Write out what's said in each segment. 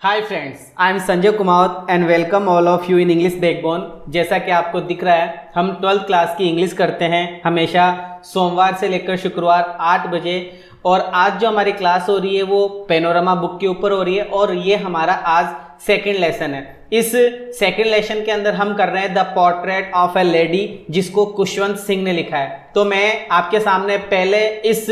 Hi friends, I am Sanjay Kumawat and welcome all of you in English backbone. जैसा कि आपको दिख रहा है, हम 12th क्लास की इंग्लिश करते हैं हमेशा सोमवार से लेकर शुक्रवार 8 बजे। और आज जो हमारी क्लास हो रही है वो पैनोरामा बुक के ऊपर हो रही है और ये हमारा आज सेकंड लेसन है। इस सेकंड लेसन के अंदर हम कर रहे हैं the portrait of A lady, जिसको खुशवंत सिंह ने लिखा है। तो मैं आपके सामने पहले इस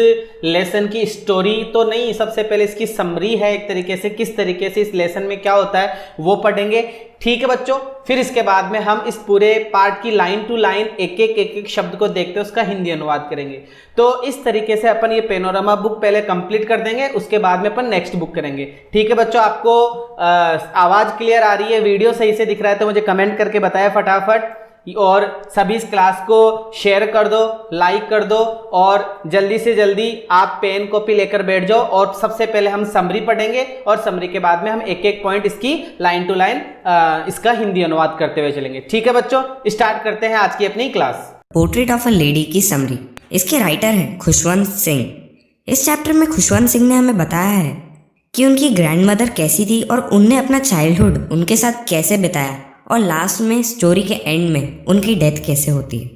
लेसन की स्टोरी तो नहीं, सबसे पहले इसकी समरी है एक तरीके से, किस तरीके से इस लेसन में क्या होता है वो पढ़ेंगे। ठीक है बच्चों, फिर इसके बाद में हम इस पूरे पार्ट की लाइन टू लाइन एक एक शब्द को देखते उसका हिंदी अनुवाद करेंगे। तो इस तरीके से अपन ये पैनोरामा बुक पहले कंप्लीट कर देंगे, उसके बाद में अपन नेक्स्ट बुक करेंगे। ठीक है बच्चों, आपको आवाज क्लियर आ रही है, वीडियो सही से दिख रहा है तो मुझे कमेंट करके बताया फटाफट। और सभी इस क्लास को शेयर कर दो, लाइक कर दो और जल्दी से जल्दी आप पेन कॉपी लेकर बैठ जाओ। और सबसे पहले हम समरी पढ़ेंगे और समरी के बाद में हम एक एक पॉइंट इसकी लाइन टू लाइन इसका हिंदी अनुवाद करते हुए चलेंगे। ठीक है बच्चों, स्टार्ट करते हैं आज की अपनी class. Portrait of a lady की समरी। इसके राइटर हैं खुशवंत सिंह। इस चैप्टर में खुशवंत सिंह ने हमें बताया है कि उनकी ग्रैंडमदर कैसी थी और उनने अपना चाइल्डहुड उनके साथ कैसे बिताया और लास्ट में स्टोरी के एंड में उनकी डेथ कैसे होती है।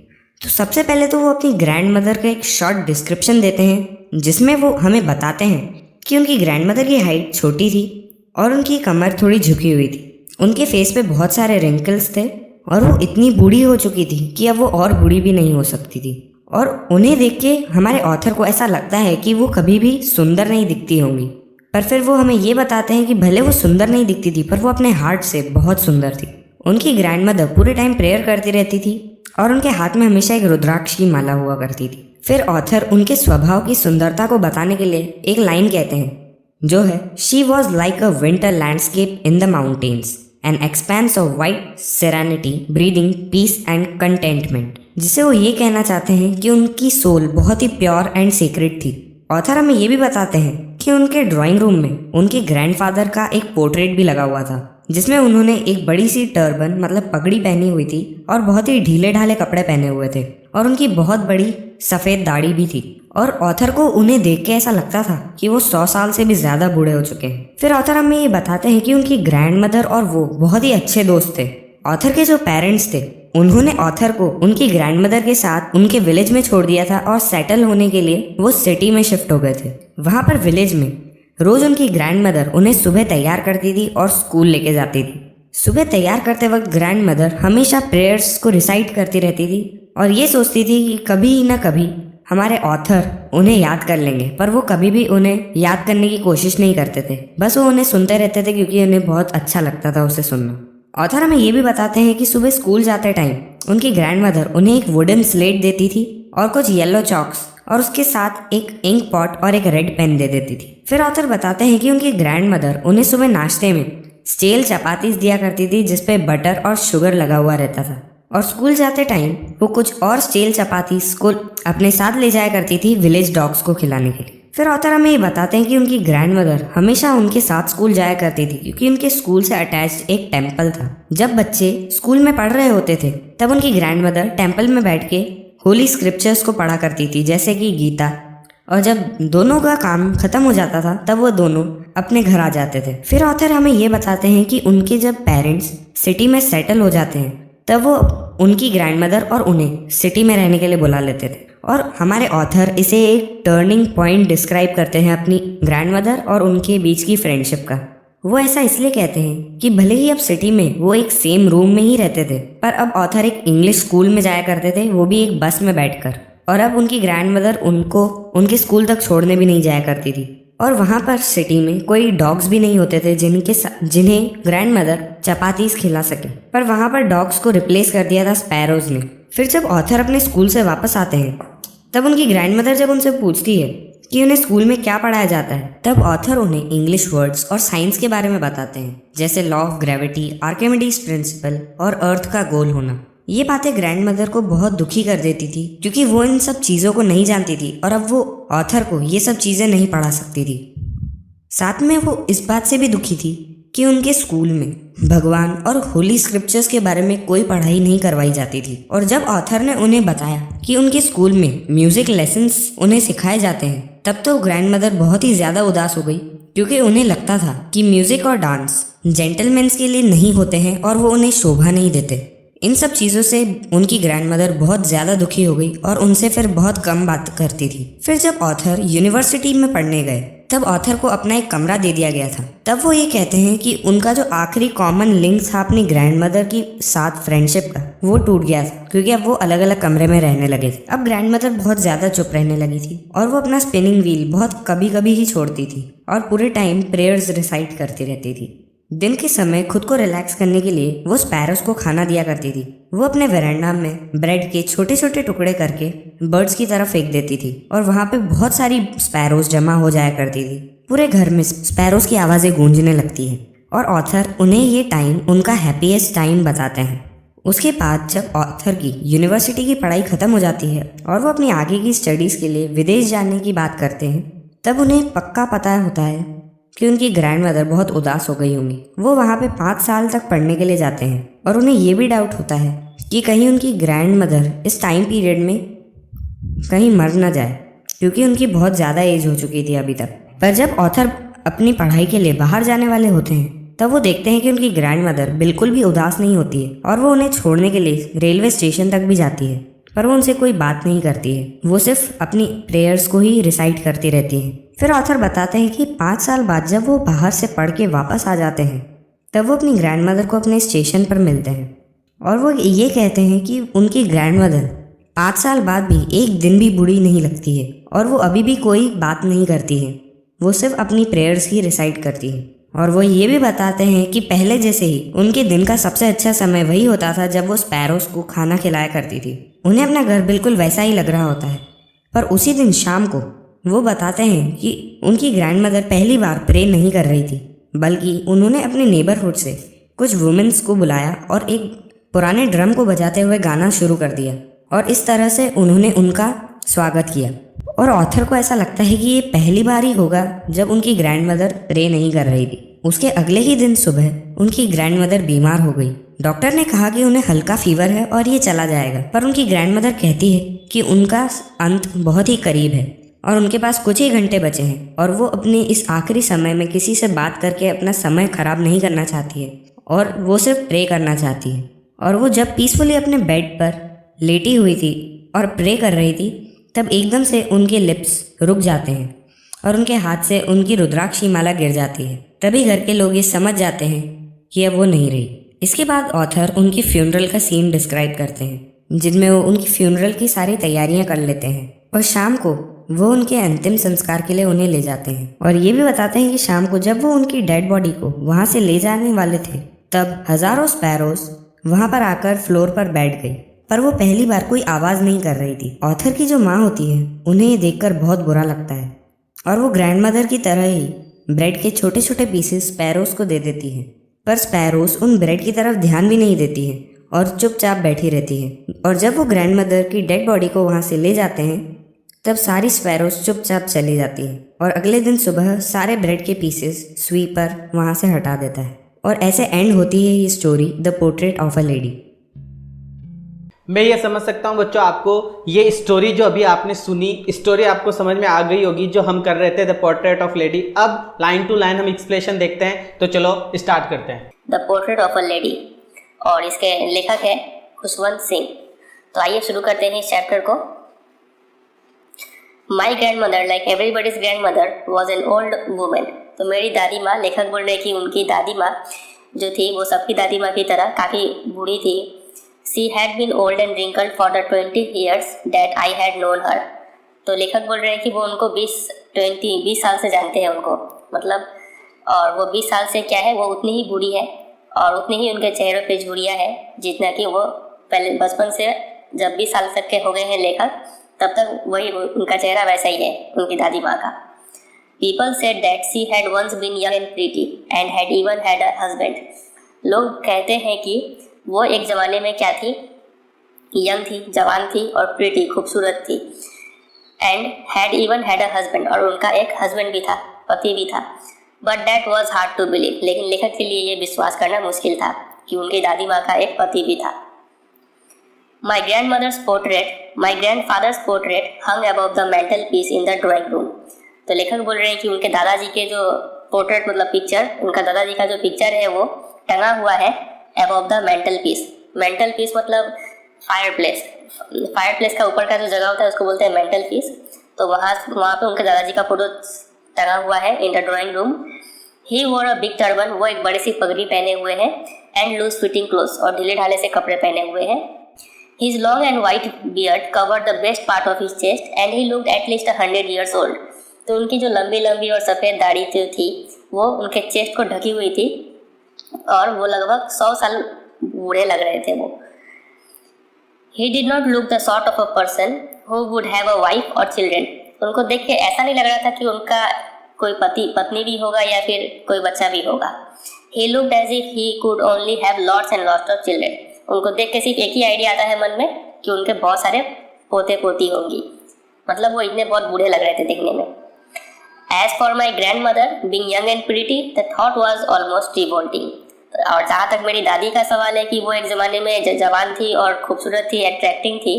तो सबसे पहले तो वो अपनी ग्रैंडमदर का एक शॉर्ट डिस्क्रिप्शन देते हैं, जिसमें वो हमें बताते हैं कि उनकी ग्रैंडमदर की हाइट छोटी थी और उनकी कमर थोड़ी झुकी हुई थी। उनके फेस पे बहुत सारे रिंकल्स थे और वो इतनी बूढ़ी हो चुकी थी कि अब वो और बूढ़ी भी नहीं हो सकती थी। और उन्हें देख के हमारे ऑथर को ऐसा लगता है कि वो कभी भी सुंदर नहीं दिखती होंगी, पर फिर वो हमें ये बताते हैं कि भले वो सुंदर नहीं दिखती थी पर वो अपने हार्ट से बहुत सुंदर थी। उनकी ग्रैंडमदर पूरे टाइम प्रेयर करती रहती थी और उनके हाथ में हमेशा एक रुद्राक्ष की माला हुआ करती थी। फिर ऑथर उनके स्वभाव की सुंदरता को बताने के लिए एक लाइन कहते हैं, जो है she was like a winter landscape in the mountains, an expanse of white serenity breathing peace and contentment. जिसे वो ये कहना चाहते हैं कि उनकी सोल बहुत ही प्योर एंड सीक्रेट थी। ऑथर हमें ये भी बताते हैं कि उनके ड्राइंग रूम में उनके ग्रैंडफादर का एक पोर्ट्रेट भी लगा हुआ था, जिसमें उन्होंने एक बड़ी सी टर्बन मतलब पगड़ी पहनी हुई थी और बहुत ही ढीले ढाले कपड़े पहने हुए थे और उनकी बहुत बड़ी सफ़ेद दाढ़ी भी थी। और ऑथर को उन्हें देख के ऐसा लगता था कि वो 100 साल से भी ज़्यादा बूढ़े हो चुके हैं। फिर ऑथर हमें ये बताते हैं कि उनकी ग्रैंडमदर और वो बहुत ही अच्छे दोस्त थे। ऑथर के जो पेरेंट्स थे उन्होंने ऑथर को उनकी ग्रैंडमदर के साथ उनके विलेज में छोड़ दिया था और सेटल होने के लिए वो सिटी में शिफ्ट हो गए थे। वहाँ पर विलेज में रोज उनकी ग्रैंडमदर उन्हें सुबह तैयार करती थी और स्कूल लेके जाती थी। सुबह तैयार करते वक्त ग्रैंडमदर हमेशा प्रेयर्स को रिसाइट करती रहती थी और ये सोचती थी कि कभी ना कभी हमारे ऑथर उन्हें याद कर लेंगे, पर वो कभी भी उन्हें याद करने की कोशिश नहीं करते थे। बस वो उन्हें सुनते रहते थे क्योंकि उन्हें बहुत अच्छा लगता था उसे सुनना। ऑथर हमें ये भी बताते हैं कि सुबह स्कूल जाते टाइम उनकी ग्रैंडमदर उन्हें एक वुडन स्लेट देती थी और कुछ येलो चॉक्स और उसके साथ एक इंक पॉट और एक रेड पेन दे देती थी। फिर ऑथर बताते हैं कि उनकी ग्रैंडमदर उन्हें सुबह नाश्ते में स्टेल चपातीस दिया करती थी जिसपे बटर और शुगर लगा हुआ रहता था, और स्कूल जाते टाइम वो कुछ और स्टेल चपातीस को अपने साथ ले जाया करती थी विलेज डॉग्स को खिलाने के लिए। फिर ऑथर हमें ये बताते हैं कि उनकी ग्रैंडमदर हमेशा उनके साथ स्कूल जाया करती थी क्योंकि उनके स्कूल से अटैच्ड एक टेम्पल था। जब बच्चे स्कूल में पढ़ रहे होते थे तब उनकी ग्रैंडमदर टेम्पल में बैठ के होली स्क्रिप्चर्स को पढ़ा करती थी, जैसे कि गीता। और जब दोनों का काम खत्म हो जाता था तब वो दोनों अपने घर आ जाते थे। फिर ऑथर हमें ये बताते हैं कि उनके जब पेरेंट्स सिटी में सेटल हो जाते हैं तब वो उनकी ग्रैंडमदर और उन्हें सिटी में रहने के लिए बुला लेते थे। और हमारे ऑथर इसे एक टर्निंग पॉइंट डिस्क्राइब करते हैं अपनी ग्रैंडमदर और उनके बीच की फ्रेंडशिप का। वो ऐसा इसलिए कहते हैं कि भले ही अब सिटी में वो एक सेम रूम में ही रहते थे, पर अब ऑथर एक इंग्लिश स्कूल में जाया करते थे, वो भी एक बस में बैठकर। और अब उनकी ग्रैंडमदर उनको उनके स्कूल तक छोड़ने भी नहीं जाया करती थी। और वहाँ पर सिटी में कोई डॉग्स भी नहीं होते थे जिन्हें ग्रैंडमदर चपातीस खिला सके, पर वहाँ पर डॉग्स को रिप्लेस कर दिया था स्पैरोज ने। फिर जब ऑथर अपने स्कूल से वापस आते हैं तब उनकी ग्रैंडमदर जब उनसे पूछती है कि उन्हें स्कूल में क्या पढ़ाया जाता है, तब ऑथर उन्हें इंग्लिश वर्ड्स और साइंस के बारे में बताते हैं, जैसे law of gravity, Archimedes principal और अर्थ का गोल होना। ये बातें ग्रैंडमदर को बहुत दुखी कर देती थी क्योंकि वो इन सब चीज़ों को नहीं जानती थी और अब वो ऑथर को ये सब चीज़ें नहीं पढ़ा सकती थी। साथ में वो इस बात से भी दुखी थी कि उनके स्कूल में भगवान और होली स्क्रिप्चर्स के बारे में कोई पढ़ाई नहीं करवाई जाती थी। और जब ऑथर ने उन्हें बताया कि उनके स्कूल में म्यूजिक लेसन्स उन्हें सिखाए जाते हैं, तब तो ग्रैंडमदर बहुत ही ज़्यादा उदास हो गई क्योंकि उन्हें लगता था कि म्यूजिक और डांस जेंटलमैन्स के लिए नहीं होते हैं और वो उन्हें शोभा नहीं देते। इन सब चीज़ों से उनकी ग्रैंडमदर बहुत ज़्यादा दुखी हो गई और उनसे फिर बहुत कम बात करती थी। फिर जब ऑथर यूनिवर्सिटी में पढ़ने गए तब ऑथर को अपना एक कमरा दे दिया गया था। तब वो ये कहते हैं कि उनका जो आखिरी कॉमन लिंक था अपनी ग्रैंडमदर की साथ फ्रेंडशिप का, वो टूट गया था क्योंकि अब वो अलग अलग कमरे में रहने लगे थे। अब ग्रैंडमदर बहुत ज़्यादा चुप रहने लगी थी और वो अपना स्पिनिंग व्हील बहुत कभी कभी ही छोड़ती थी और पूरे टाइम प्रेयर्स रिसाइट करती रहती थी। दिन के समय खुद को रिलैक्स करने के लिए वो स्पैरोस को खाना दिया करती थी। वो अपने वेरांडा में ब्रेड के छोटे छोटे टुकड़े करके बर्ड्स की तरफ फेंक देती थी और वहाँ पे बहुत सारी स्पैरोस जमा हो जाया करती थी। पूरे घर में स्पैरोस की आवाज़ें गूंजने लगती हैं और ऑथर उन्हें ये टाइम उनका हैप्पीएस्ट टाइम बताते हैं। उसके बाद जब ऑथर की यूनिवर्सिटी की पढ़ाई ख़त्म हो जाती है और वो अपनी आगे की स्टडीज़ के लिए विदेश जाने की बात करते हैं, तब उन्हें पक्का पता होता है कि उनकी ग्रैंडमदर बहुत उदास हो गई होंगी। वो वहाँ पे 5 साल तक पढ़ने के लिए जाते हैं और उन्हें ये भी डाउट होता है कि कहीं उनकी ग्रैंडमदर इस टाइम पीरियड में कहीं मर ना जाए क्योंकि उनकी बहुत ज़्यादा एज हो चुकी थी अभी तक। पर जब ऑथर अपनी पढ़ाई के लिए बाहर जाने वाले होते हैं तब वो देखते हैं कि उनकी ग्रैंडमदर बिल्कुल भी उदास नहीं होती है और वो उन्हें छोड़ने के लिए रेलवे स्टेशन तक भी जाती है, पर वो उनसे कोई बात नहीं करती है। वो सिर्फ अपनी प्रेयर्स को ही रिसाइट करती रहती है। फिर ऑथर बताते हैं कि 5 साल बाद जब वो बाहर से पढ़ के वापस आ जाते हैं तब वो अपनी ग्रैंडमदर को अपने स्टेशन पर मिलते हैं और वो ये कहते हैं कि उनकी ग्रैंडमदर 5 साल बाद भी एक दिन भी बूढ़ी नहीं लगती है और वो अभी भी कोई बात नहीं करती है। वो सिर्फ अपनी प्रेयर्स ही रिसाइट करती है और वो ये भी बताते हैं कि पहले जैसे ही उनके दिन का सबसे अच्छा समय वही होता था जब वो स्पैरोस को खाना खिलाया करती थी। उन्हें अपना घर बिल्कुल वैसा ही लग रहा होता है। पर उसी दिन शाम को वो बताते हैं कि उनकी ग्रैंडमदर पहली बार प्रे नहीं कर रही थी, बल्कि उन्होंने अपने नेबरहुड से कुछ वुमेन्स को बुलाया और एक पुराने ड्रम को बजाते हुए गाना शुरू कर दिया और इस तरह से उन्होंने उनका स्वागत किया। और ऑथर को ऐसा लगता है कि ये पहली बार ही होगा जब उनकी ग्रैंडमदर प्रे नहीं कर रही थी। उसके अगले ही दिन सुबह उनकी ग्रैंडमदर बीमार हो गई। डॉक्टर ने कहा कि उन्हें हल्का फीवर है और ये चला जाएगा, पर उनकी ग्रैंडमदर कहती है कि उनका अंत बहुत ही करीब है और उनके पास कुछ ही घंटे बचे हैं और वो अपने इस आखिरी समय में किसी से बात करके अपना समय खराब नहीं करना चाहती है और वो सिर्फ प्रे करना चाहती है। और वो जब पीसफुली अपने बेड पर लेटी हुई थी और प्रे कर रही थी तब एकदम से उनके लिप्स रुक जाते हैं और उनके हाथ से उनकी रुद्राक्षी माला गिर जाती है। तभी घर के लोग ये समझ जाते हैं कि अब वो नहीं रही। इसके बाद ऑथर उनकी फ्यूनरल का सीन डिस्क्राइब करते हैं जिनमें वो उनकी फ्यूनरल की सारी तैयारियां कर लेते हैं और शाम को वो उनके अंतिम संस्कार के लिए उन्हें ले जाते हैं। और ये भी बताते हैं कि शाम को जब वो उनकी डेड बॉडी को वहाँ से ले जाने वाले थे तब हजारों स्पैरोस वहाँ पर आकर फ्लोर पर बैठ गई, पर वो पहली बार कोई आवाज़ नहीं कर रही थी। ऑथर की जो माँ होती है उन्हें ये देखकर बहुत बुरा लगता है और वो ग्रैंडमदर की तरह ही ब्रेड के छोटे छोटे पीसेस स्पैरोस को दे देती है, पर स्पैरोस उन ब्रेड की तरफ ध्यान भी नहीं देती है और चुपचाप बैठी रहती है। और जब वो ग्रैंडमदर की डेड बॉडी को वहाँ से ले जाते हैं तब सारी स्पैरोस चुपचाप चली जाती है और अगले दिन सुबह सारे ब्रेड के पीसेस स्वीपर वहाँ से हटा देता है और ऐसे एंड होती है ये story the portrait of a lady. मैं ये समझ सकता हूँ बच्चों, आपको ये स्टोरी जो अभी आपने सुनी, स्टोरी आपको समझ में आ गई होगी जो हम कर रहे थे द पोर्ट्रेट ऑफ लेडी। अब लाइन टू लाइन हम एक्सप्लेनेशन देखते हैं, तो चलो स्टार्ट करते हैं। The portrait of a lady और इसके लेखक है खुशवंत सिंह। तो आइए शुरू करते हैं इस चैप्टर को। My grand mother like everybody's grand mother was an old women. तो मेरी दादी माँ, लेखक बोल रहे कि उनकी दादी माँ जो थी वो सबकी दादी माँ की तरह काफ़ी बूढ़ी थी। She had been old and wrinkled for the 20 years that I had known her। तो लेखक बोल रहे हैं कि वो उनको 20 साल से जानते हैं उनको, मतलब, और वो 20 साल से क्या है, वो उतनी ही बूढ़ी है और उतनी ही उनके चेहरे पे झुर्रियाँ है जितना कि वो पहले बचपन से जब 20 साल तक के हो गए हैं लेखक, तब तक वही उनका चेहरा वैसा ही है उनकी दादी माँ का। People said that she had once been young and pretty and had even had a husband। लोग कहते हैं कि वो एक ज़माने में क्या थी, यंग थी, जवान थी और प्रीटी, खूबसूरत थी, and had even had a husband, और उनका एक हस्बैंड भी था, पति भी था। But that was hard to believe, लेकिन लेखक के लिए ये विश्वास करना मुश्किल था कि उनकी दादी माँ का एक पति भी था। My grandfather's portrait hung above the mantelpiece in the drawing room. तो लेखक बोल रहे हैं कि उनके दादाजी के जो पोर्ट्रेट मतलब पिक्चर, उनका दादाजी का जो पिक्चर है वो टंगा हुआ है above the mental peace. Mental peace मतलब फायर प्लेस का ऊपर का जो जगह होता है उसको बोलते हैं मेंटल पीस। तो वहाँ पे उनके दादाजी का फोटो टंगा हुआ है इन द ड्राइंग रूम। ही वोर अ बिग टर्बन, वो एक बड़ी सी पगड़ी पहने हुए हैं, एंड लूज फिटिंग क्लोथ्स, और ढीले ढाले से कपड़े पहने हुए हैं। His long and white beard covered the best part of his chest and he looked at least 100 years old. तो उनकी जो लंबी लंबी और सफ़ेद दाढ़ी जो थी वो उनके चेस्ट को ढकी हुई थी और वो लगभग 100 साल बूढ़े लग रहे थे वो। He did not look the sort of a person who would have a wife or children. उनको देख के ऐसा नहीं लग रहा था कि उनका कोई पत्नी भी होगा या फिर कोई बच्चा भी होगा। He looked as if he could only have lots and lots of children. उनको देख के सिर्फ एक ही आइडिया आता है मन में कि उनके बहुत सारे पोते पोती होंगी, मतलब वो इतने बहुत बूढ़े लग रहे थे दिखने में। As for my grandmother, being young and pretty, the thought was almost revolting. और जहाँ तक मेरी दादी का सवाल है कि वो एक ज़माने में जवान थी और खूबसूरत थी, अट्रैक्टिंग थी,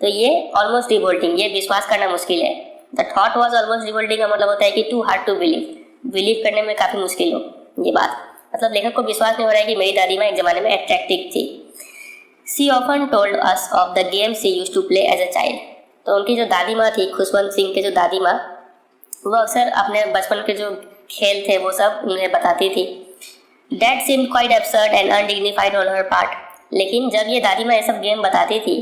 तो ये ऑलमोस्ट रिवोल्टिंग, ये विश्वास करना मुश्किल है। The thought was almost revolting का मतलब होता है कि टू हार्ड टू बिलीव करने में काफ़ी मुश्किल हो ये बात, मतलब लेखक को विश्वास नहीं हो रहा है कि मेरी दादी माँ एक ज़माने में अट्रैक्टिव थी। She often told us of the game she used to play as a child. तो उनकी जो दादी माँ थी, खुशवंत सिंह के जो दादी माँ, वो अक्सर अपने बचपन के जो खेल थे वो सब उन्हें बताती थी। That seemed quite absurd and undignified on her part. लेकिन जब ये दादी माँ ये सब गेम बताती थी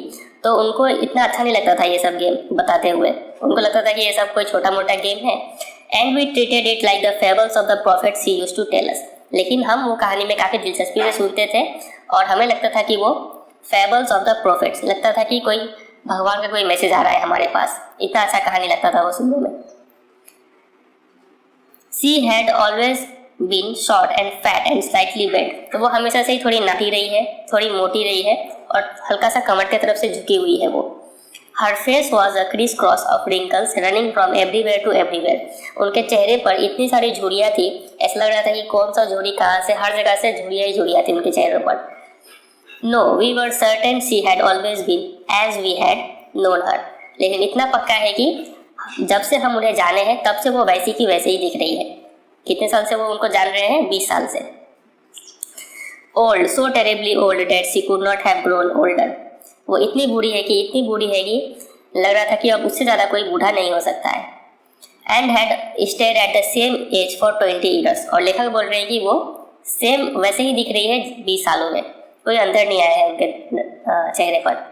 तो उनको इतना अच्छा नहीं लगता था ये सब गेम बताते हुए। उनको लगता था कि ये सब कोई छोटा मोटा गेम है। And we treated it like the fables of the prophets she used to tell us. लेकिन हम वो कहानी में काफ़ी दिलचस्पी से सुनते थे और हमें लगता था कि वो fables of the prophets, लगता था कि कोई भगवान का कोई मैसेज आ रहा है हमारे पास। इतना अच्छा कहानी लगता था वो सुनने में। She had always been short and fat and slightly bent. तो वो हमेशा से ही थोड़ी नाटी रही है, थोड़ी मोटी रही है और हल्का सा कमर की तरफ से झुकी हुई है वो। Her face was a criss-cross of wrinkles running from everywhere to everywhere. उनके चेहरे पर इतनी सारी झुर्रियाँ थी, ऐसा लग रहा था कि कौन सा झुर्री कहाँ से, हर जगह से झुर्रियाँ ही झुर्रियाँ थी उनके चेहरे पर। No, we were certain she had always been as we had known her. लेकिन इतना पक्का है कि जब से हम उन्हें जाने हैं तब से वो वैसी की वैसे ही दिख रही है। कितने साल से वो उनको जान रहे हैं? 20 साल से। Old, so terribly old that she could not have grown older. वो इतनी बूढ़ी है कि लग रहा था कि अब उससे ज़्यादा कोई बूढ़ा नहीं हो सकता है। And had stayed at the same age for 20 years. और लेखक बोल रहे हैं कि वो सेम वैसे ही दिख रही है 20 सालों में, कोई अंतर नहीं आया है उनके चेहरे पर।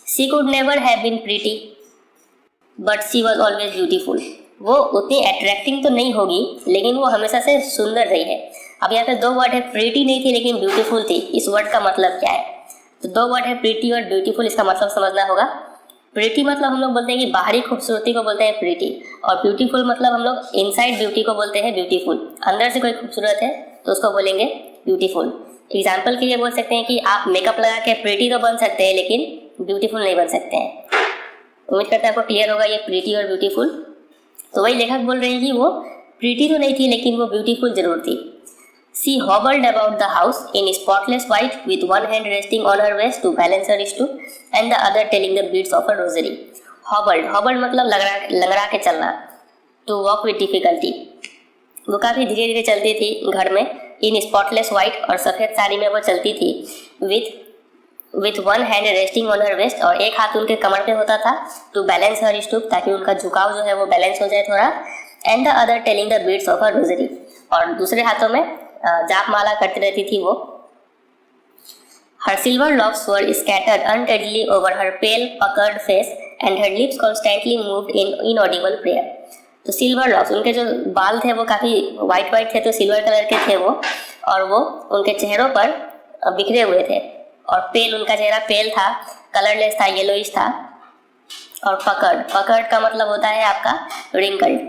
She could never have been pretty but she was always beautiful. वो उतनी अट्रैक्टिंग तो नहीं होगी लेकिन वो हमेशा से सुंदर रही है। अब यहाँ पे दो वर्ड है, प्रीटी नहीं थी लेकिन ब्यूटीफुल थी। इस वर्ड का मतलब क्या है? तो दो वर्ड है, प्रीटी और ब्यूटीफुल। इसका मतलब समझना होगा। प्रीटी मतलब हम लोग बोलते हैं कि बाहरी खूबसूरती को बोलते हैं प्रीटी, और ब्यूटीफुल मतलब हम लोग इनसाइड ब्यूटी को बोलते हैं ब्यूटीफुल। अंदर से कोई खूबसूरत है तो उसको बोलेंगे ब्यूटीफुल। एग्जाम्पल के लिए बोल सकते हैं कि आप मेकअप लगा के प्रीटी तो बन सकते हैं लेकिन ब्यूटीफुल नहीं बन सकते हैं। उम्मीद करते हैं आपको क्लियर होगा ये प्रीटी और ब्यूटीफुल। तो वही लेखक बोल रहे हैं कि वो प्रीटी तो नहीं थी लेकिन वो ब्यूटीफुल जरूर थी। She hobbled about the house in spotless white with one hand resting on her waist to balance her stoop and the other telling the beads of a rosary. Hobbled मतलब लंगड़ा के चलना। To walk with difficulty. वो काफ़ी धीरे धीरे चलती थी घर में। In spotless white और सफ़ेद साड़ी में वो चलती थी। With one hand resting on her waist और एक हाथ उनके कमर पे होता था। To balance her stoop ताकि उनका झुकाव जो है वो बैलेंस हो जाए थोड़ा। And the other telling the beads of a rosary और दूसरे हाथों में जाप माला करती रहती थी वो। Her silver locks were scattered untidily over her pale, puckered face, and her lips constantly moved in inaudible prayer. तो सिल्वर लॉक्स, उनके जो बाल थे वो काफ़ी वाइट थे, तो सिल्वर कलर के थे वो, और वो उनके चेहरों पर बिखरे हुए थे। और पेल, उनका चेहरा पेल था, कलरलेस था, येलोइश था। और पकर्ड का मतलब होता है आपका रिंकल्ड,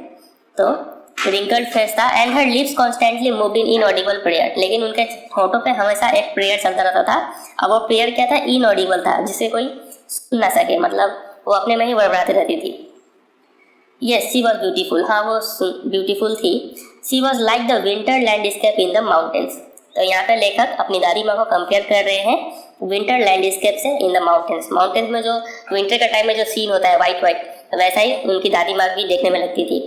तो रिंकल्ड फेस था। And her lips constantly moved in inaudible prayer, लेकिन उनके होठों पे हमेशा एक प्रेयर चलता रहता था। अब वो प्रेयर क्या था? इनऑडिबल था, जिसे कोई सुन ना सके, मतलब वो अपने में ही बड़बड़ाती रहती थी। Yes, she was beautiful. हाँ, वो ब्यूटीफुल थी। She was like the winter landscape in the mountains. तो यहाँ पे लेखक अपनी दादी माँ को कंपेयर कर रहे हैं विंटर लैंडस्केप से इन द माउंटेन्स। माउंटेन्स में जो विंटर का टाइम में जो सीन होता है वाइट, वैसा ही उनकी दादी माँ भी देखने में लगती थी।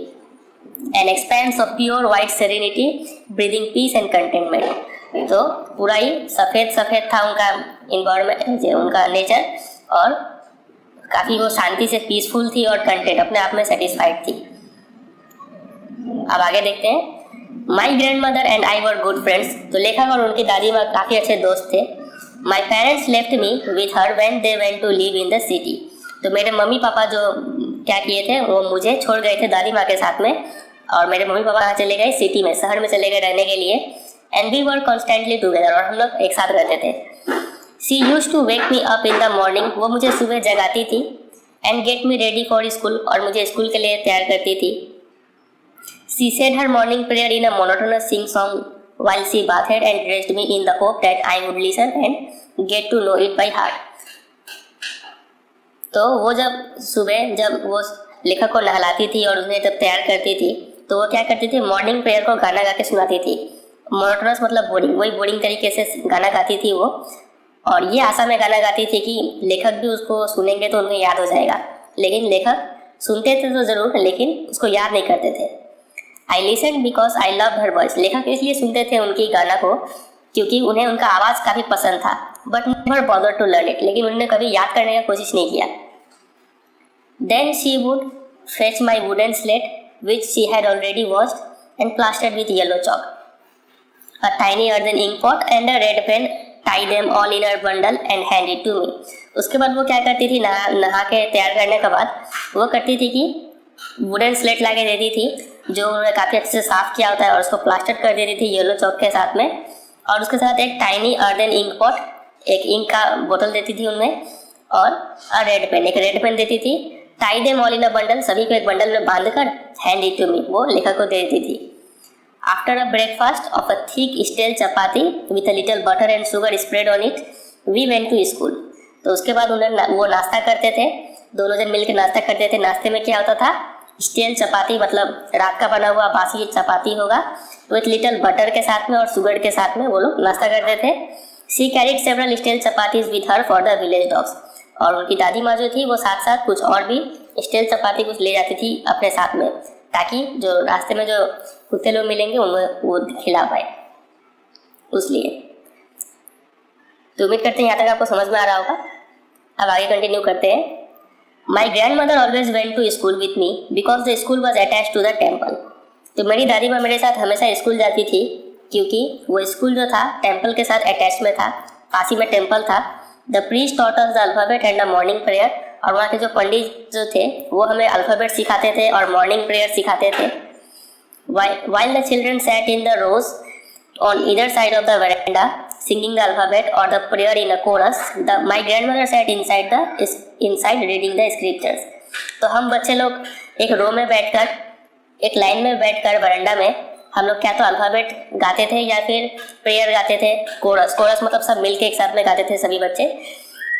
An expanse of pure white serenity breathing peace and contentment. तो पूरा ही सफ़ेद सफ़ेद था उनका इन्वायरमेंट, उनका नेचर, और काफ़ी वो शांति से पीसफुल थी और कंटेंट अपने आप में सेटिस्फाइड थी। अब आगे देखते हैं। My grand mother and I were good friends. तो लेखक और उनकी दादी माँ काफ़ी अच्छे दोस्त थे। My parents left me with her when they went to live in the city. तो मेरे मम्मी पापा जो क्या किए थे, वो मुझे छोड़ गए थे दादी माँ के साथ में, और मेरे मम्मी पापा कहाँ चले गए, सिटी में, शहर में चले गए रहने के लिए। And we were constantly together, और हम लोग एक साथ रहते थे। She used to wake me up in the morning. वो मुझे सुबह जगाती थी। And get me ready for school, और मुझे स्कूल के लिए तैयार करती थी। She said her morning prayer in a monotonous sing song while she bathed and dressed me in the hope that I would listen and get to know it by heart। तो वो जब वो लेखक को नहलाती थी और उन्हें जब तैयार करती थी, तो वो क्या करती थी, मॉर्निंग प्रेयर को गाना गा के सुनाती थी। मोनोटोनस मतलब बोरिंग, वही बोरिंग तरीके से गाना गाती थी वो, और ये आशा में गाना गाती थी कि लेखक भी उसको सुनेंगे तो उन्हें याद हो जाएगा। लेकिन लेखक सुनते थे तो ज़रूर, लेकिन उसको याद नहीं करते थे। I listen because I love her voice. लेखक इसलिए सुनते थे उनकी गाना को क्योंकि उन्हें उनका आवाज़ काफ़ी पसंद था। But never bother to learn it, लेकिन उन्होंने कभी याद करने का कोशिश नहीं किया। Then she would fetch my wooden slate which she had already washed and plastered with yellow chalk, a tiny earthen ink pot and a red pen, tie them all in a bundle and hand it to me. उसके बाद वो क्या करती थी, नहा के तैयार करने के बाद वो करती थी कि वुडन स्लेट ला के देती थी, जो उन्होंने काफ़ी अच्छे से साफ़ किया होता है, और उसको प्लास्टर कर देती थी येलो चॉक के साथ में, और उसके साथ एक टाइनी अर्दन इंक पॉट, एक इंक का बोतल देती थी उनमें, और रेड पेन, एक रेड पेन देती थी। Tie them all in a bundle, सभी को एक बंडल में बांध कर हैंड इट टू मी, वो लेखक को दे देती थी। After a breakfast of a thick stale chapati with a little butter and sugar spread on it we went to school. तो उसके बाद उन्हें वो नाश्ता करते थे, दोनों जन मिलकर नाश्ता करते थे। नाश्ते में क्या होता था, स्टेल चपाती, मतलब रात का बना हुआ बासी चपाती होगा, तो एक लिटिल बटर के साथ में और शुगर के साथ में वो लोग नाश्ता करते थे। She carried several stale chapatis with her for the village dogs. और उनकी दादी माँ जो थी वो साथ साथ कुछ और भी स्टेल चपाती कुछ ले जाती थी अपने साथ में, ताकि जो रास्ते में जो कुत्ते लोग मिलेंगे उन्हें वो खिला पाए, उसलिए। तो उम्मीद करते हैं यहाँ तक आपको समझ में आ रहा होगा। अब आगे कंटिन्यू करते हैं। My grandmother always went to school with me because the school was attach to the temple. तो मेरी दादी माँ मेरे साथ हमेशा स्कूल जाती थी क्योंकि वो स्कूल जो था टेम्पल के साथ अटैच में था, पास ही में टेम्पल था। The priest taught us the alphabet and the morning prayer. और वहाँ के जो पंडित जो थे वो हमें अल्फ़ाबेट सिखाते थे और मॉर्निंग प्रेयर सिखाते थे। While the children sat in the rows on either side of the veranda singing the alphabet or the prayer in a chorus, my grandmother sat inside reading the scriptures। तो हम बच्चे लोग एक रो में बैठकर, एक लाइन में बैठकर वरंडा में हम लोग क्या तो अल्फ़ाबेट गाते थे या फिर प्रेयर गाते थे। कोरस मतलब सब मिलके एक साथ में गाते थे सभी बच्चे।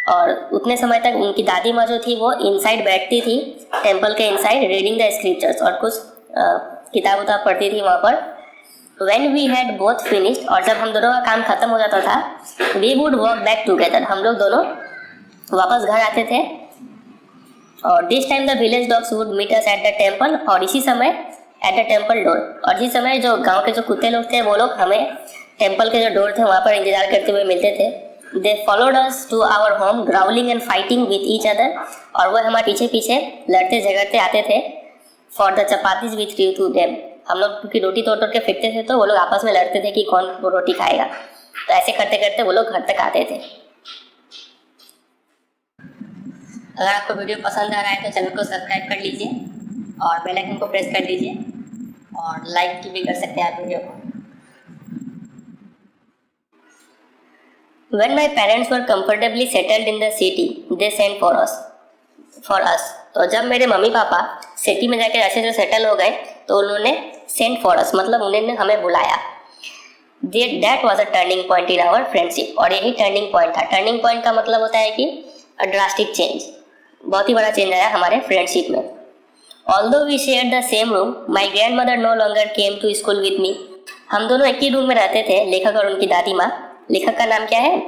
और उतने समय तक उनकी दादी माँ जो थी वो इनसाइड बैठती थी, टेम्पल के इनसाइड, रीडिंग द स्क्रिप्चर्स, और कुछ किताब उताब पढ़ती थी वहाँ पर। When we had both finished, और जब हम दोनों का काम खत्म हो जाता था, we would walk back together, हम लोग दोनों वापस घर आते थे। और this time the village dogs would meet us at the temple, और इसी समय at the temple door, और इसी समय जो गांव के जो कुत्ते लोग थे वो लोग हमें टेम्पल के जो डोर थे वहाँ पर इंतजार करते हुए मिलते थे। They followed us to our home, growling and fighting with each other, और वो हमारे पीछे पीछे लड़ते झगड़ते आते थे। For the chapatis we threw to them, हम लोग क्योंकि रोटी तोड़ के फेंकते थे तो वो लोग आपस में लड़ते थे कि कौन वो रोटी खाएगा। तो ऐसे करते करते वो लोग घर तक आते थे। अगर आपको वीडियो पसंद आ रहा है तो चैनल को सब्सक्राइब कर लीजिए और बेल आइकन को प्रेस कर लीजिए, और लाइक भी कर सकते हैं आप वीडियो को। When my parents were comfortably settled in the city, they sent for us। तो जब मेरे मम्मी पापा सिटी में जाकर अच्छे से सेटल हो गए तो उन्होंने सेंट फॉर अस, मतलब उन्होंने हमें बुलाया। That was a turning point in our friendship, और यही टर्निंग पॉइंट था। टर्निंग पॉइंट का मतलब होता है कि अ ड्रास्टिक चेंज, बहुत ही बड़ा चेंज आया हमारे फ्रेंडशिप में। Although we share the same room, my grandmother no longer came to school with me. हम दोनों एक ही रूम में रहते थे, लेखक और उनकी दादी माँ। लेखक का नाम क्या है?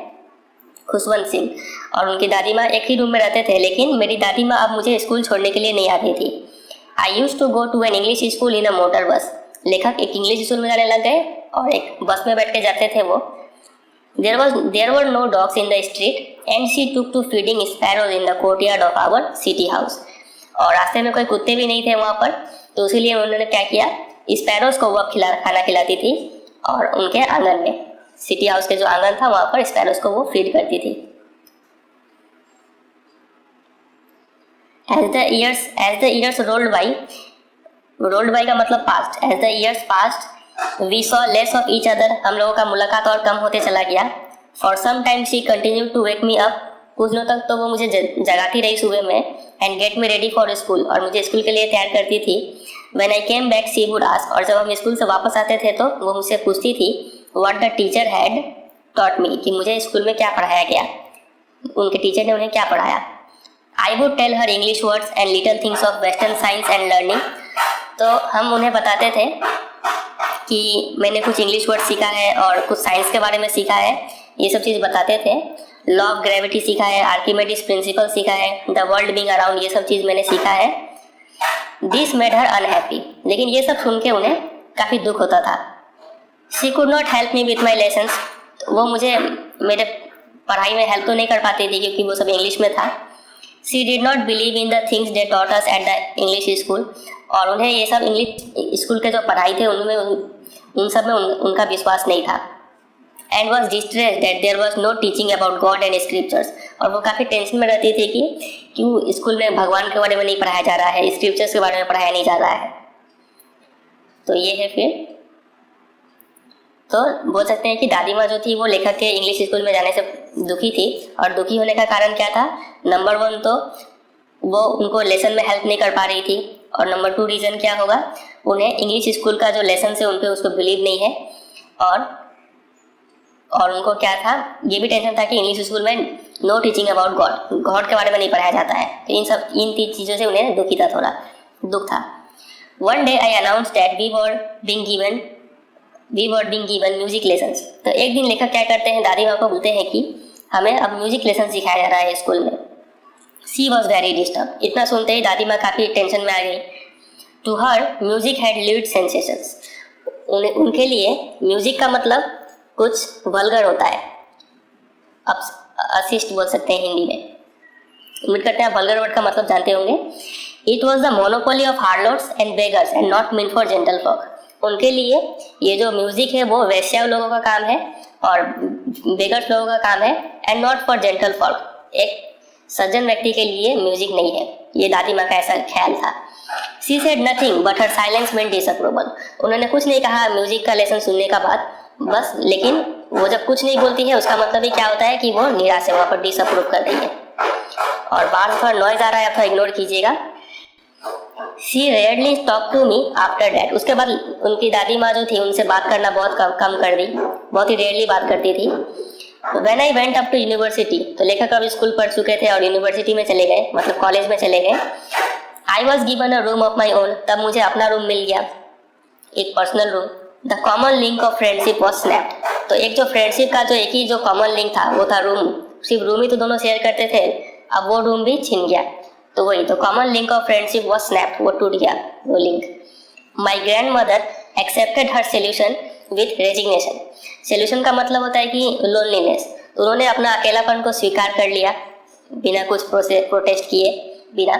खुशवंत सिंह। और उनकी दादी माँ एक ही रूम में रहते थे, लेकिन मेरी दादी माँ अब मुझे स्कूल छोड़ने के लिए नहीं आती थी। I used to go to an English school in a motor bus. लेखक एक इंग्लिश स्कूल में जाने लग गए और एक बस में बैठ के जाते थे वो। There were no dogs in the street and she took to feeding sparrows in the courtyard of our city house। और रास्ते में कोई कुत्ते भी नहीं थे वहाँ पर, तो इसीलिए उन्होंने क्या किया, स्पैरोज को वो खाना खिलाती थी और उनके आंगन में, सिटी हाउस के जो आंगन था वहाँ पर स्पैरोज को वो फीड करती थी। As the years rolled by का मतलब past, as the years passed we saw less of each other, हम लोगों का मुलाकात और कम होते चला गया। For some time she continued to wake me up, कुछ दिनों तक तो वो मुझे जगाती रही सुबह में, and get me ready for school, और मुझे स्कूल के लिए तैयार करती थी। When I came back she would ask, और जब हम स्कूल से वापस आते थे तो वो मुझसे पूछती थी what the teacher had taught me, कि मुझे स्कूल में क्या पढ़ाया गया, उनके टीचर ने उन्हें क्या पढ़ाया। I would tell her English words and little things of Western science and learning, तो हम उन्हें बताते थे कि मैंने कुछ इंग्लिश वर्ड सीखा है और कुछ साइंस के बारे में सीखा है, ये सब चीज़ बताते थे। लॉ ऑफ ग्रेविटी सीखा है, आर्किमिडीज प्रिंसिपल सीखा है, द वर्ल्ड बीइंग अराउंड, ये सब चीज़ मैंने सीखा है। दिस मेड हर अनहैप्पी, लेकिन ये सब सुन के उन्हें काफ़ी दुख होता था। She could not help me with my lessons, वो मुझे मेरे पढ़ाई में हेल्प तो नहीं कर पाती थी क्योंकि वो सब इंग्लिश में था। She did not believe in the things they taught us at the English school, और उन्हें ये सब इंग्लिश स्कूल के जो पढ़ाई थे उनमें उन सब में उनका विश्वास नहीं था। And was distressed that there was no teaching about God and scriptures, और वो काफ़ी टेंशन में रहती थी कि क्यों स्कूल में भगवान के बारे में नहीं पढ़ाया जा रहा है, स्क्रिप्चर्स के बारे में पढ़ाया नहीं जा रहा है। तो ये है फिर, तो बोल सकते हैं कि दादी माँ जो थी वो लेखक के इंग्लिश स्कूल में जाने से दुखी थी, और दुखी होने का कारण क्या था, नंबर 1 तो वो उनको लेसन में हेल्प नहीं कर पा रही थी, और नंबर 2 रीज़न क्या होगा, उन्हें इंग्लिश स्कूल का जो लेसन है उन पर उसको बिलीव नहीं है, और उनको क्या था, ये भी टेंशन था कि इंग्लिश स्कूल में नो टीचिंग अबाउट गॉड के बारे में नहीं पढ़ाया जाता है। तो इन 3 चीज़ों से उन्हें दुखी था, थोड़ा दुख था। One day I announce that we were being given music lessons. तो एक दिन लेखक क्या करते हैं, दादी माँ को बोलते हैं कि हमें अब म्यूजिक लेसन सिखाया जा रहा है स्कूल में। शी वॉज वेरी डिस्टर्ब, इतना सुनते ही दादी माँ काफ़ी टेंशन में आ गई। To her music had lewd sensations, उनके लिए म्यूजिक का मतलब कुछ वल्गर होता है, अब असिस्ट बोल सकते हैं हिंदी में, उम्मीद करते हैं आप वल्गर वर्ड का मतलब जानते होंगे। It was the monopoly of harlots and beggars and not mean for gentle folk, उनके लिए ये जो म्यूजिक है वो वैश्या लोगों का काम है और बेगर्स लोगों का काम है, and not for gentle folk, एक सज्जन व्यक्ति के लिए म्यूजिक नहीं है, ये दादी माँ का ऐसा ख्याल था। She said nothing but her silence meant disapproval, उन्होंने कुछ नहीं कहा म्यूजिक का लेसन सुनने का बाद, बस, लेकिन वो जब कुछ नहीं बोलती है उसका मतलब ही क्या होता है कि वो निराश है, वहाँ पर डिसअप्रूव कर रही है। और बाहर थोड़ा नॉइज आ रहा है, आप थोड़ा इग्नोर कीजिएगा। She rarely talk to me after that, उसके बाद उनकी दादी माँ जो थी उनसे बात करना बहुत कम कर दी, बहुत ही रेयरली बात करती थी। When I went up to university, तो लेखक अब स्कूल पढ़ चुके थे और यूनिवर्सिटी में चले गए, मतलब कॉलेज में चले गए। I was given a room of my own, तब मुझे अपना रूम मिल गया, एक personal room. The common link of friendship was snapped, तो एक जो फ्रेंडशिप का जो एक ही जो कॉमन लिंक था वो था रूम, सिर्फ रूम ही तो दोनों शेयर करते थे, अब वो रूम भी छिन गया। तो वही तो common link of friendship was snapped, वो टूट गया वो link. My grand mother accepted her solution with resignation, solution का मतलब होता है कि लोनलीनेस, तो उन्होंने अपना अकेलापन को स्वीकार कर लिया बिना कुछ प्रोटेस्ट किए बिना।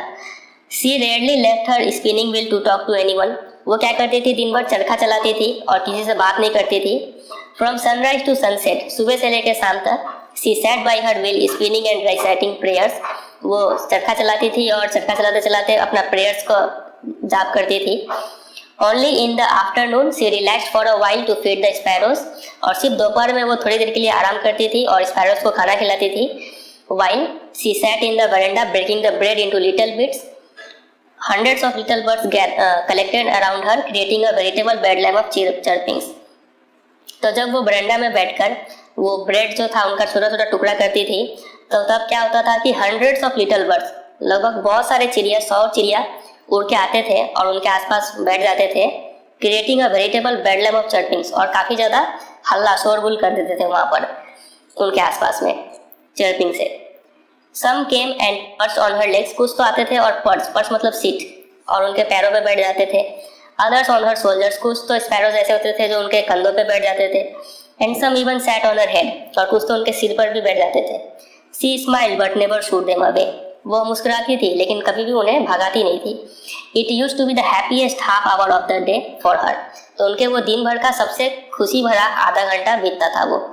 She rarely left her spinning wheel to talk to anyone, वो क्या करती थी, दिन भर चरखा चलाती थी और किसी से बात नहीं करती थी। फ्रॉम सनराइज टू सनसेट, सुबह से लेकर शाम तक। She sat by her wheel spinning and reciting prayers, वो चरखा चलाती थी और चरखा चलाते चलाते अपना प्रेयर्स को जाप करती थी। Only in the afternoon she relax for a while to feed the sparrows, और सिर्फ दोपहर में वो थोड़ी देर के लिए आराम करती थी और स्पैरोज को खाना खिलाती थी। While she sat in the verandah breaking the bread into little bits, hundreds of little birds collected around her creating a veritable bedlam of chirpings। तो जब वो बरंडा में बैठकर वो ब्रेड जो था उनका छोटा छोटा टुकड़ा करती थी, तो तब क्या होता था कि hundreds of little birds, लगभग बहुत सारे चिड़िया, 100 चिड़िया उड़ के आते थे और उनके आसपास बैठ जाते थे। क्रिएटिंग अ वेरिटेबल बेडलम ऑफ चर्पिंग्स, और काफ़ी ज़्यादा हल्ला शोरगुल कर देते थे वहाँ पर उनके आसपास में चर्पिंग से। Some came and perched on her legs, कुछ तो आते थे और पर्स मतलब सीट, और उनके पैरों पे बैठ जाते थे। अदर्स ऑन हर सोल्जर्स, कुछ तो स्पैरोज ऐसे होते थे जो उनके कंधों पे बैठ जाते थे। And some even sat on her head, और कुछ तो उनके सिर पर भी बैठ जाते थे। See smile but never shoot them away, वो मुस्कुराती थी लेकिन कभी भी उन्हें भगाती नहीं थी। It used to be the happiest half hour of the day for her, तो उनके वो दिन भर का सबसे खुशी भरा आधा घंटा बीतता था वो।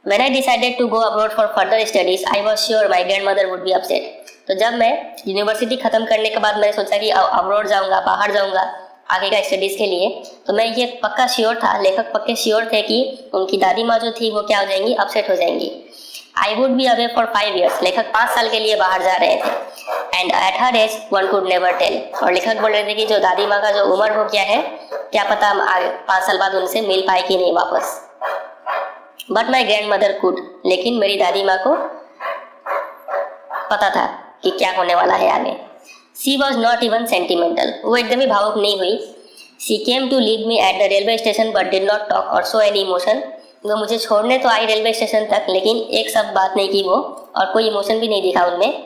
When I decided to go abroad for further studies, I was sure my grandmother would be upset. तो जब मैं यूनिवर्सिटी ख़त्म करने के बाद मैंने सोचा कि अब्रॉड जाऊंगा, बाहर जाऊंगा आगे का स्टडीज़ के लिए, तो मैं ये पक्का श्योर था, लेखक पक्के श्योर थे कि उनकी दादी माँ जो थी वो क्या हो जाएंगी, अपसेट हो जाएंगी। I would be away for 5 years, लेखक 5 साल के लिए बाहर जा रहे थे। And at her age one could never tell, और लेखक बोल रहे थे कि जो दादी माँ का जो उम्र हो गया है, क्या पता हम आगे 5 साल बाद उनसे मिल पाए कि नहीं वापस। But my grand mother could, लेकिन मेरी दादी माँ को पता था कि क्या होने वाला है आगे। She was not even sentimental, वो एकदम ही भावुक नहीं हुई। She came to leave me at the railway station but did not talk or show any emotion, वो मुझे छोड़ने तो आई रेलवे स्टेशन तक, लेकिन एक सब बात नहीं की वो, और कोई इमोशन भी नहीं दिखा उनमें।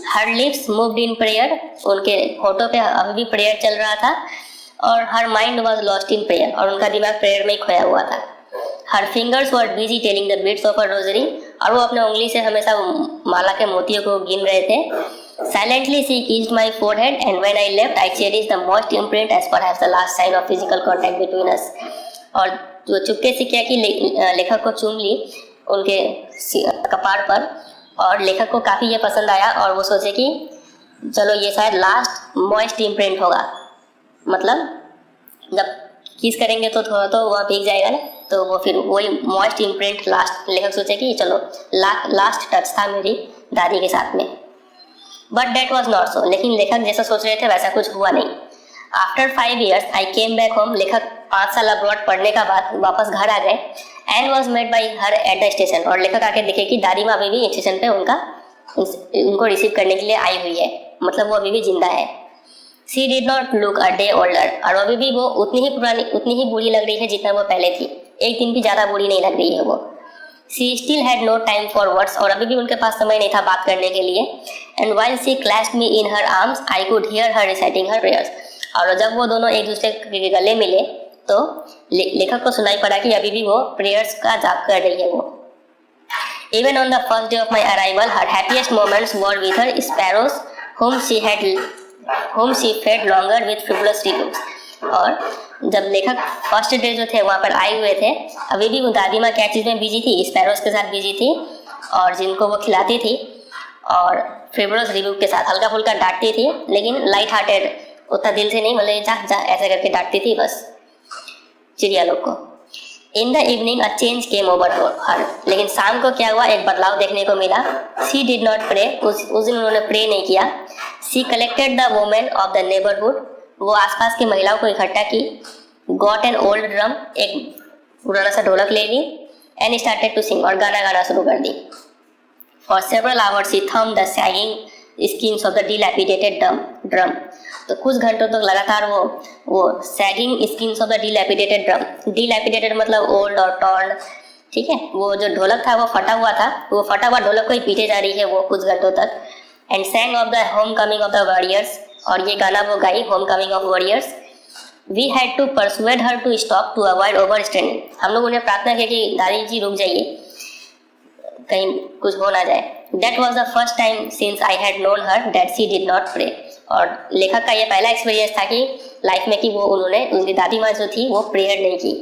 हर लिप्स मूव्ड इन प्रेयर, उनके होठों पे अभी भी प्रेयर चल रहा था, और her mind was lost in prayer, और उनका दिमाग प्रेयर में ही खोया हुआ था। Her fingers were busy telling the beads of a rosary, और वो अपने उंगली से हमेशा माला के मोतियों को गिन रहे थे। Silently she kissed my forehead and when I left I cherish the moist imprint as perhaps the last sign of physical contact between us, और जो चुपके से क्या कि लेखक को चूम ली उनके कपार पर, और लेखक को काफ़ी ये पसंद आया, और वो सोचे कि चलो ये शायद लास्ट मॉइस्ट इम्प्रिंट होगा, मतलब जब किस करेंगे तो थोड़ा तो वह भीग जाएगा ना, तो वो फिर वही मॉइस्ट इम्प्रिंट लास्ट, लेखक सोचे कि चलो लास्ट टच था मेरी दादी के साथ में। But that was not so, लेकिन लेखक जैसा सोच रहे थे वैसा कुछ हुआ नहीं। आफ्टर 5 years आई केम बैक होम, लेखक 5 साल अब्रॉड पढ़ने का बाद वापस घर आ गए। And was met by her at the station, और लेखक आके दिखे कि दादी माँ अभी भी स्टेशन पे उनको रिसीव करने के लिए आई हुई है, मतलब वो अभी भी जिंदा है। She did not look a day older, और अभी भी वो उतनी ही पुरानी, उतनी ही बूढ़ी लग रही है जितना वो पहले थी, एक दिन भी ज़्यादा बूढ़ी नहीं लग रही है वो। She still had no time for words, और अभी भी उनके पास समय नहीं था बात करने के लिए। And while she clasped me in her arms I could hear her reciting her prayers, और जब वो दोनों एक दूसरे के गले मिले तो लेखक को सुनाई पड़ा कि अभी भी वो प्रेयर्स का जाप कर रही है वो। Even on the first day of my arrival, her happiest moments were with her sparrows, whom she fed longer with frivolous rebukes. और जब लेखक फर्स्ट डे जो थे वहाँ पर आए हुए थे, अभी भी वो दादी माँ क्या चीज़ में बिजी थी, स्पैरोज के साथ बिजी थी, और जिनको वो खिलाती थी, और फ्रिवलस रिब्यूक के साथ हल्का फुल्का डांटती थी, लेकिन लाइट हार्टेड, उतना दिल से नहीं, मतलब जा जा ऐसे करके डांटती थी बस चिड़िया लोग को। इन the evening a change came over हर, लेकिन शाम को क्या हुआ, एक बदलाव देखने को मिला। सी डिड नॉट प्रे, उस दिन उन्होंने प्रे नहीं किया। She collected the women of the neighbourhood, वो आसपास की महिलाओं को इकट्ठा की। गॉट एन ओल्ड ड्रम, एक पुराना सा ढोलक ले ली। एंड स्टार्टेड टू सिंग, और गाना गाना शुरू कर दी। For several hours she thumped the sagging skins of the dilapidated drum, तो कुछ घंटों तक लगातार वो sagging skins of the dilapidated drum, dilapidated मतलब ओल्ड और टॉर्न, ठीक है, वो जो ढोलक था वो फटा हुआ था, वो फटा हुआ ढोलक को ही पीटे जा रही है वो कुछ घंटों तक। And sang of the homecoming of the warriors, और ये गाना वो गाई homecoming of warriors. We had to persuade her to stop to avoid overstraining, हम लोग उन्हें प्रार्थना की कि दादी जी रुक जाइए, कहीं कुछ हो ना जाए। That was the first time since I had known her that she did not pray, और लेखक का ये पहला एक्सपीरियंस था कि लाइफ में कि वो उन्होंने, उनकी दादी माँ जो थी वो प्रेयर नहीं की।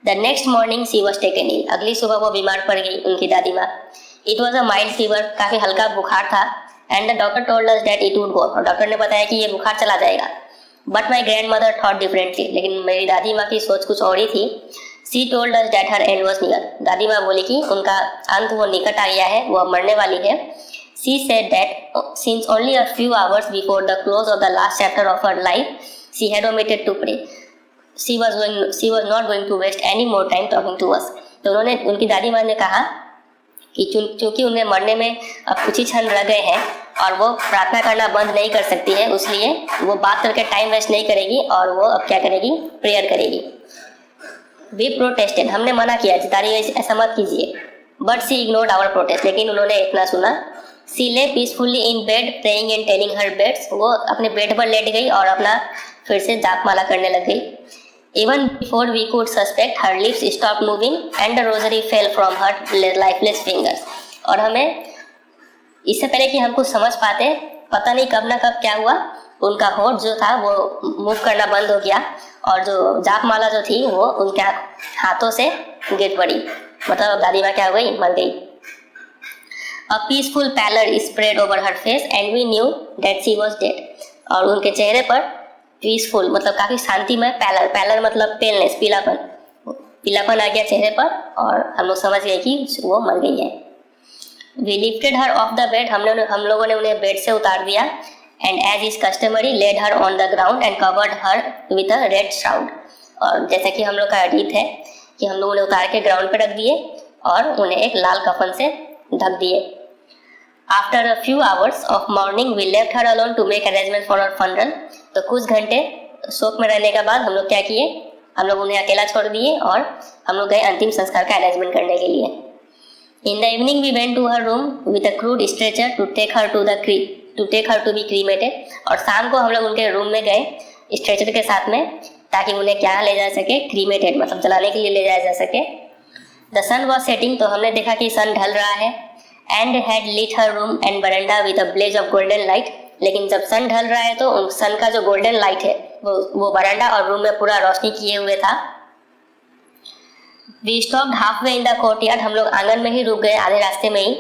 The next morning she was taken ill, अगली सुबह वो बीमार पड़ गई उनकी दादी माँ। It was a mild fever, काफ़ी हल्का बुखार था। And the doctor told us that it would go, और डॉक्टर ने बताया कि ये बुखार चला जाएगा। But my grandmother thought differently, लेकिन मेरी दादी माँ की सोच कुछ और ही थी। सी told us that her and was near, दादी माँ बोली कि उनका अंत वो निकट आ गया है, वो मरने वाली है। She said that since only a few hours before the close of the last chapter of her life, she had omitted to pray. She was not going to waste any more time talking to us. तो उन्होंने, उनकी दादी माँ ने कहा कि चूंकि उन्हें मरने में अब कुछ ही क्षण रह गए हैं और वो प्रार्थना करना बंद नहीं कर सकती है, इसलिए वो बात करके टाइम वेस्ट नहीं करेगी और वो अब क्या करेगी, प्रेयर करेगी। वी प्रोटेस्टेड, हमने मना किया, दादी ऐसा मत कीजिए। But she ignored our protest, लेकिन उन्होंने इतना सुना। She lay peacefully in bed praying and telling her beads, वो अपने बेड पर लेट गई और अपना फिर से जाप माला करने लग गई। Even before we could suspect her lips stopped moving and the rosary fell from her lifeless fingers, और हमें इससे पहले कि हम कुछ समझ पाते, पता नहीं कब ना कब क्या हुआ, उनका होठ जो था वो मूव करना बंद हो गया और जो जाप माला जो थी वो उनके हाथों से गिर पड़ी। मतलब दादी माँ क्या हो गई, मर गई। A peaceful pallor spread over her face and we knew that she was dead, और उनके चेहरे पर पीसफुल मतलब काफ़ी शांतिमय, पैलर मतलब पेलनेस, पीलापन आ गया चेहरे पर, और हम लोग समझ गए कि वो मर गई है। We lifted her off the bed, हम लोगों ने उन्हें बेड से उतार दिया, and as is customary laid her on the ground and covered her with a red shroud, और जैसा कि हम लोग का रीत है कि हम लोग उन्हें उतार के ग्राउंड पर रख दिए और उन्हें एक लाल कफन से ढक दिए। After a few hours of mourning we left her alone to make arrangement for our funeral, तो कुछ घंटे शोक में रहने के बाद हम लोग क्या किए, हम लोग उन्हें अकेला छोड़ दिए और हम लोग गए अंतिम संस्कार का अरेंजमेंट करने के लिए। In the evening we went to her room with a crude stretcher to take her to be cremated, और शाम को हम लोग उनके रूम में गए स्ट्रेचर के साथ में, ताकि उन्हें क्या ले जा सके, क्रीमेटेड मतलब जलाने के लिए ले जाया जा सके। द सन वॉज सेटिंग, तो हमने देखा कि सन ढल रहा है, and had lit her room and veranda with a blaze of golden light, लेकिन जब सन ढल रहा है तो सन का जो गोल्डन लाइट है वो बरांडा और रूम में पूरा रोशनी किए हुए था। We stopped halfway in the courtyard, हम लोग आंगन में ही रुक गए आधे रास्ते में ही।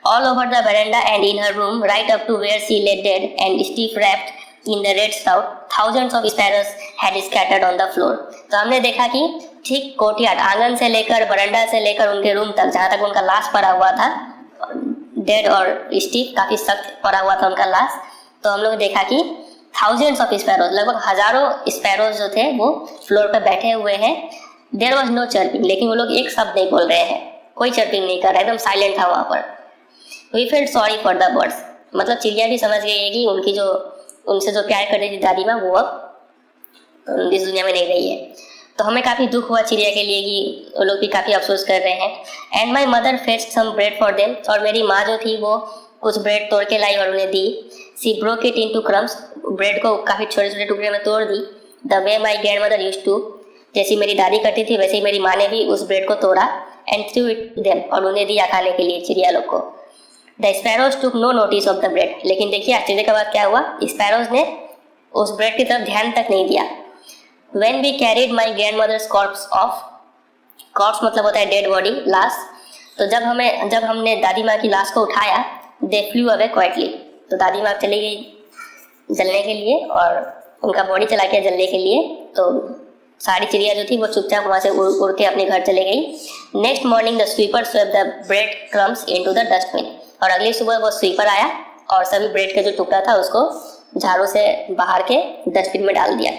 All over the veranda and in her room right up to where she lay dead and stiff wrapped in the red shroud, thousands of sparrows had scattered on the floor, तो हमने देखा कि ठीक कोर्टयार्ड, आंगन से लेकर बरांडा से लेकर उनके रूम तक, जहाँ तक उनका लाश पड़ा हुआ था, डेड और स्टिफ, काफ़ी सख्त पड़ा हुआ था उनका लाश, तो हम लोग देखा कि थाउजेंड्स ऑफ स्पैरोज, लगभग हजारों स्पैरोज जो थे वो फ्लोर पर बैठे हुए हैं। देयर वॉज नो चर्पिंग, लेकिन वो लोग एक शब्द नहीं बोल रहे हैं, कोई चर्पिंग नहीं कर रहा है, एकदम साइलेंट था वहाँ पर। We felt sorry for the birds, मतलब चिड़िया भी समझ गई है कि उनसे जो प्यार कर रही थी दादी माँ वो अब इस दुनिया में नहीं रही है। तो हमें काफ़ी दुख हुआ चिड़िया के लिए कि वो लोग भी काफ़ी अफसोस कर रहे हैं। And my mother fetched some bread for them, और मेरी माँ जो थी वो कुछ ब्रेड तोड़ के लाई और उन्हें दी। She broke it into crumbs, bread को काफ़ी छोटे छोटे टुकड़े में तोड़ दी। The way my grandmother used to, जैसी मेरी दादी करती थी वैसे ही मेरी माँ ने भी उस ब्रेड को तोड़ा, एंड थ्रू इट देम, और उन्हें दिया खाने के लिए चिड़िया लोग को। The sparrows took no notice of the bread, लेकिन देखिए आश्चर्य के बाद क्या हुआ, स्पैरोज ने उस ब्रेड की तरफ ध्यान तक नहीं दिया। When we carried my grandmother's corpse off, corpse मतलब होता है डेड बॉडी, लाश, तो जब हमने दादी माँ की लाश को उठाया, they flew away quietly, तो दादी माँ चली गई जलने के लिए और उनका बॉडी चला गया जलने के लिए, तो सारी चिड़िया जो थी वो चुपचाप वहाँ से उड़ के अपने घर चले गई। Next morning the sweeper swept the bread crumbs into the dustbin, और अगली सुबह वो स्वीपर आया और सभी ब्रेड का जो टुकड़ा था उसको झाड़ू से बाहर के डस्टबिन में डाल दिया।